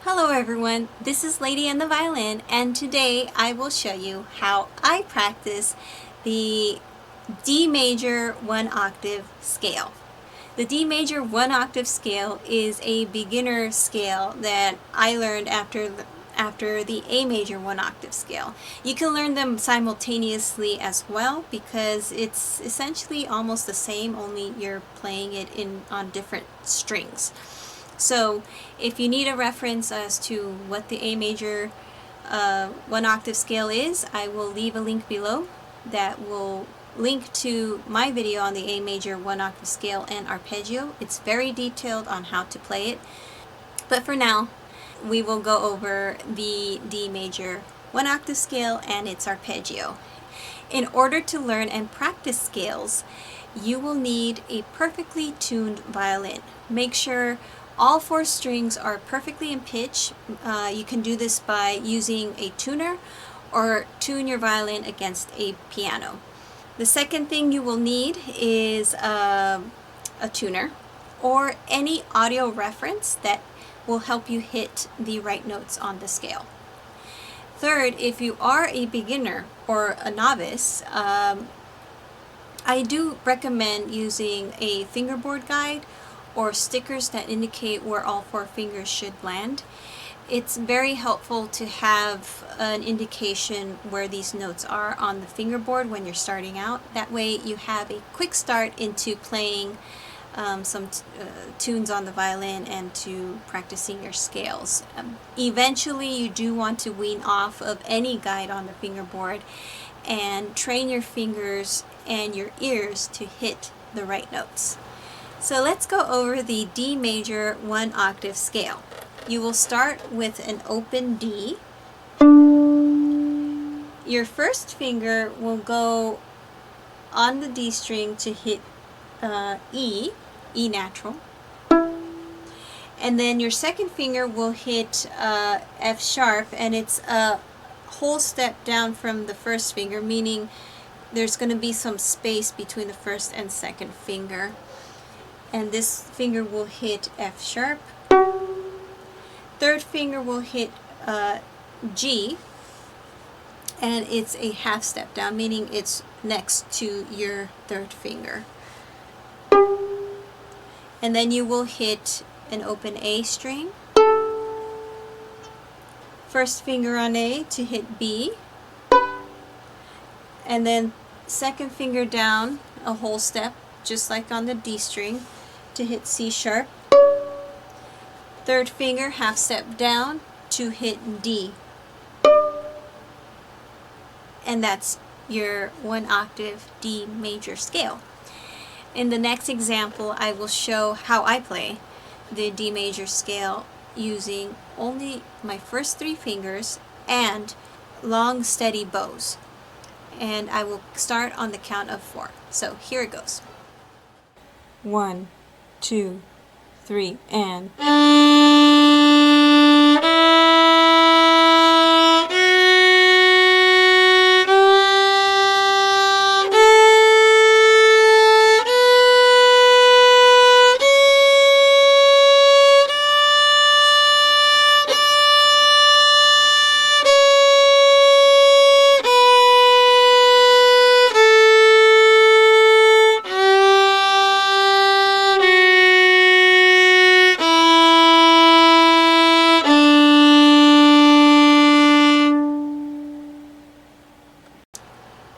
Hello everyone, this is Lady and the Violin, and today I will show you how I practice the D Major One Octave scale. The D Major One Octave scale is a beginner scale that I learned after the A Major One Octave scale. You can learn them simultaneously as well because it's essentially almost the same, only you're playing it on different strings. So if you need a reference as to what the A Major One Octave scale is, I will leave a link below that will link to my video on the A Major One Octave scale and arpeggio. It's very detailed on how to play it. But for now, we will go over the D Major One Octave scale and its arpeggio. In order to learn and practice scales, you will need a perfectly tuned violin. Make sure all four strings are perfectly in pitch. You can do this by using a tuner or tune your violin against a piano. The second thing you will need is a tuner or any audio reference that will help you hit the right notes on the scale. Third, if you are a beginner or a novice, I do recommend using a fingerboard guide or stickers that indicate where all four fingers should land. It's very helpful to have an indication where these notes are on the fingerboard when you're starting out. That way you have a quick start into playing some tunes on the violin and to practicing your scales. Eventually you do want to wean off of any guide on the fingerboard and train your fingers and your ears to hit the right notes. So let's go over the D Major One Octave scale. You will start with an open D. Your first finger will go on the D string to hit E natural. And then your second finger will hit F sharp, and it's a whole step down from the first finger, meaning there's going to be some space between the first and second finger. And this finger will hit F sharp. Third finger will hit G, and it's a half step down, meaning it's next to your third finger. And then you will hit an open A string. First finger on A to hit B, and then second finger down a whole step, just like on the D string, to hit C sharp. Third finger half step down to hit D. And that's your one octave D major scale. In the next example, I will show how I play the D major scale using only my first three fingers and long steady bows. And I will start on the count of 4. So here it goes. 1, 2, 3, and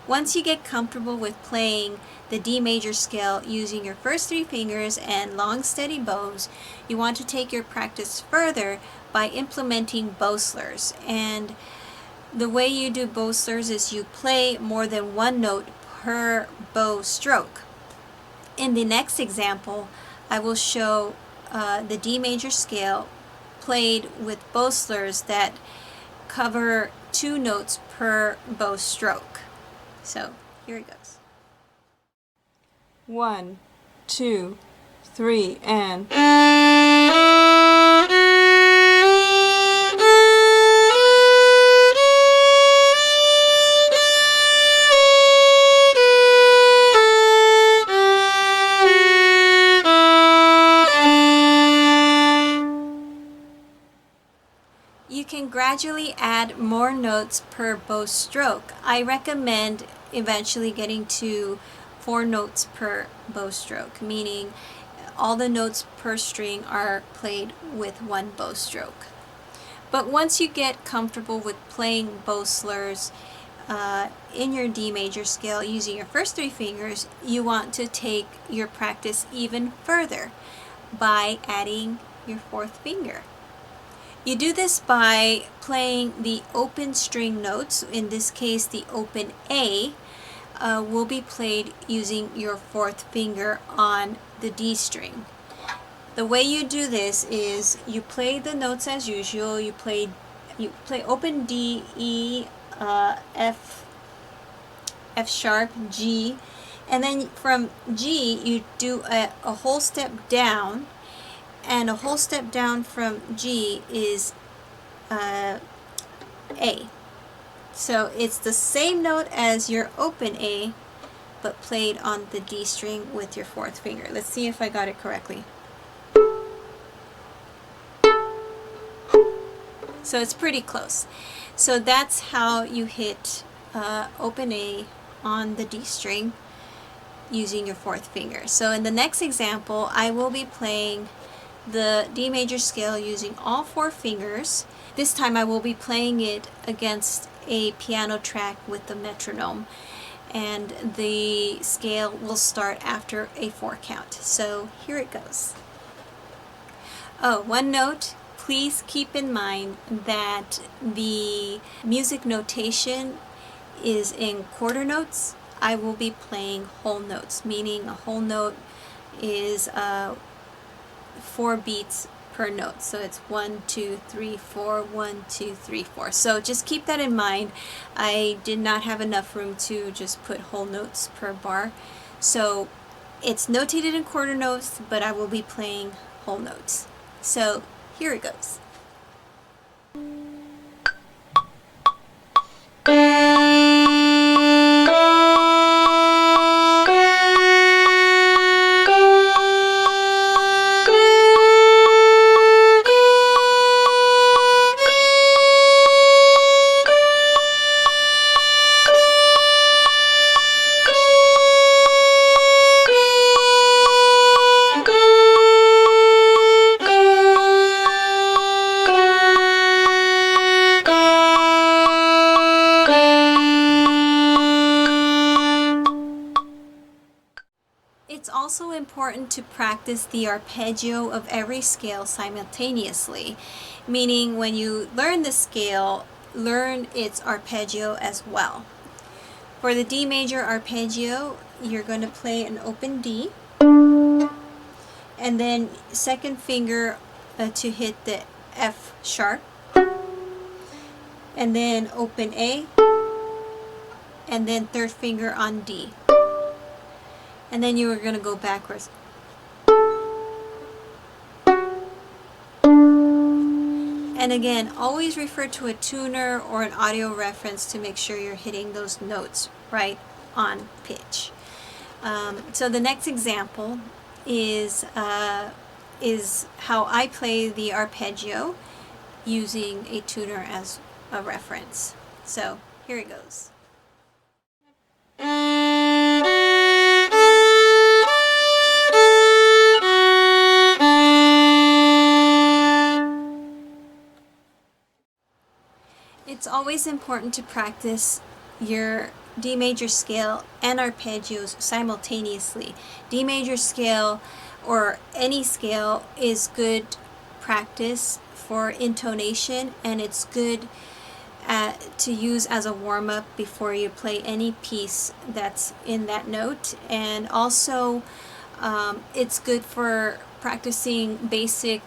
once you get comfortable with playing the D major scale using your first three fingers and long steady bows, you want to take your practice further by implementing bow slurs. And the way you do bow slurs is you play more than one note per bow stroke. In the next example, I will show the D major scale played with bow slurs that cover 2 notes per bow stroke. So here it goes. 1, 2, 3, and You can gradually add more notes per bow stroke. I recommend eventually getting to 4 notes per bow stroke, meaning all the notes per string are played with 1 bow stroke. But once you get comfortable with playing bow slurs in your D major scale using your first 3 fingers, you want to take your practice even further by adding your 4th finger. You do this by playing the open string notes. In this case, the open A will be played using your 4th finger on the D string. The way you do this is you play the notes as usual. You play open D, E, F, F sharp, G, and then from G you do a whole step down, and a whole step down from G is A. So it's the same note as your open A, but played on the D string with your 4th finger. Let's see if I got it correctly. So it's pretty close. So that's how you hit open A on the D string using your 4th finger. So in the next example, I will be playing the D major scale using all 4 fingers. This time I will be playing it against a piano track with the metronome, and the scale will start after a 4 count. So here it goes. Oh, one note. Please keep in mind that the music notation is in quarter notes. I will be playing whole notes, meaning a whole note is 4 beats per note. So it's 1, 2, 3, 4, 1, 2, 3, 4. So just keep that in mind. I did not have enough room to just put whole notes per bar. So it's notated in quarter notes, but I will be playing whole notes. So here it goes. It's also important to practice the arpeggio of every scale simultaneously, meaning when you learn the scale, learn its arpeggio as well. For the D major arpeggio, you're going to play an open D, and then 2nd finger to hit the F sharp, and then open A, and then 3rd finger on D. And then you are going to go backwards. And again, always refer to a tuner or an audio reference to make sure you're hitting those notes right on pitch. So the next example is how I play the arpeggio using a tuner as a reference. So here it goes. It's always important to practice your D major scale and arpeggios simultaneously. D major scale or any scale is good practice for intonation, and it's good to use as a warm-up before you play any piece that's in that note. And also it's good for practicing basic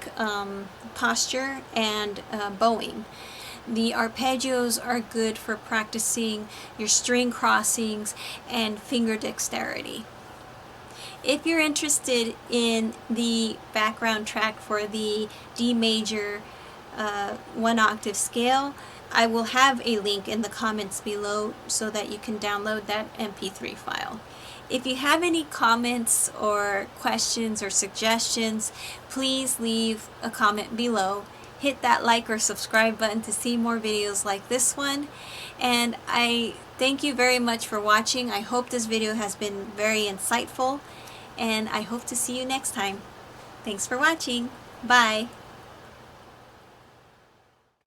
posture and bowing. The arpeggios are good for practicing your string crossings and finger dexterity. If you're interested in the background track for the D major 1 octave scale, I will have a link in the comments below so that you can download that MP3 file. If you have any comments or questions or suggestions, please leave a comment below. hit that like or subscribe button to see more videos like this one. And I thank you very much for watching. I hope this video has been very insightful, and I hope to see you next time. Thanks for watching. Bye.